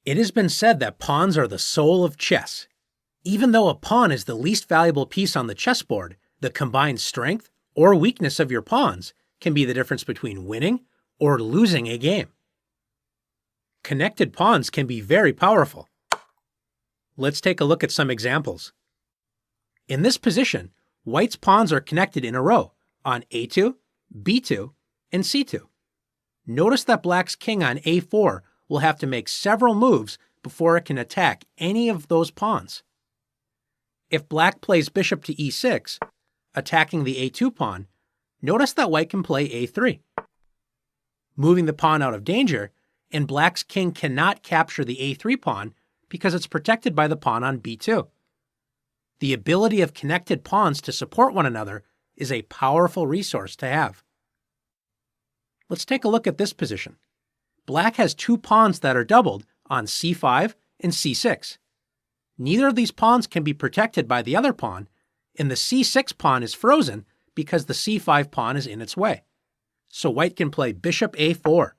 It has been said that pawns are the soul of chess. Even though a pawn is the least valuable piece on the chessboard, the combined strength or weakness of your pawns can be the difference between winning or losing a game. Connected pawns can be very powerful. Let's take a look at some examples. In this position, White's pawns are connected in a row on a2, b2, and c2. Notice that Black's king on a4 will have to make several moves before it can attack any of those pawns. If Black plays bishop to e6, attacking the a2 pawn, notice that White can play a3, moving the pawn out of danger, and Black's king cannot capture the a3 pawn because it's protected by the pawn on b2. The ability of connected pawns to support one another is a powerful resource to have. Let's take a look at this position. Black has two pawns that are doubled on c5 and c6. Neither of these pawns can be protected by the other pawn, and the c6 pawn is frozen because the c5 pawn is in its way. So White can play bishop a4,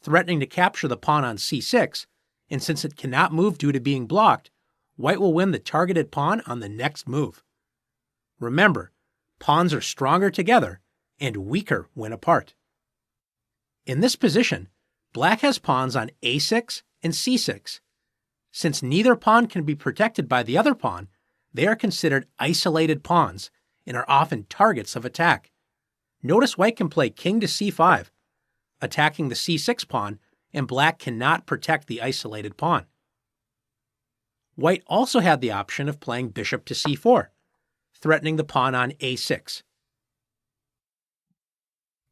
threatening to capture the pawn on c6, and since it cannot move due to being blocked, White will win the targeted pawn on the next move. Remember, pawns are stronger together and weaker when apart. In this position, Black has pawns on a6 and c6. Since neither pawn can be protected by the other pawn, they are considered isolated pawns and are often targets of attack. Notice White can play king to c5, attacking the c6 pawn, and Black cannot protect the isolated pawn. White also had the option of playing bishop to c4, threatening the pawn on a6.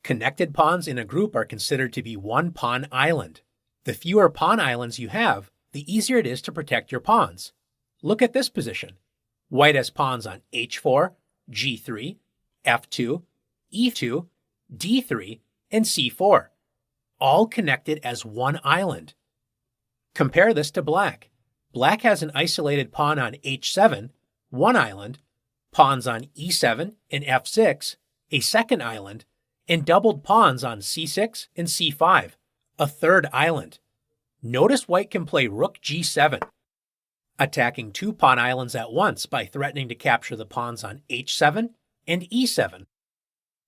Connected pawns in a group are considered to be one pawn island. The fewer pawn islands you have, the easier it is to protect your pawns. Look at this position. White has pawns on h4, g3, f2, e2, d3, and c4, all connected as one island. Compare this to Black. Black has an isolated pawn on h7, one island, pawns on e7 and f6, a second island, and doubled pawns on c6 and c5, a third island. Notice White can play rook g7, attacking two pawn islands at once by threatening to capture the pawns on h7 and e7.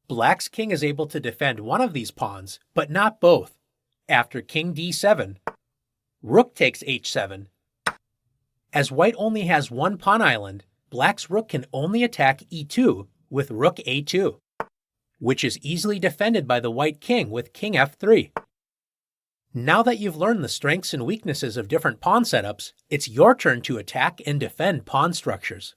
Black's king is able to defend one of these pawns, but not both. After king d7, rook takes h7. As White only has one pawn island, Black's rook can only attack e2 with rook a2, which is easily defended by the White king with king f3. Now that you've learned the strengths and weaknesses of different pawn setups, it's your turn to attack and defend pawn structures.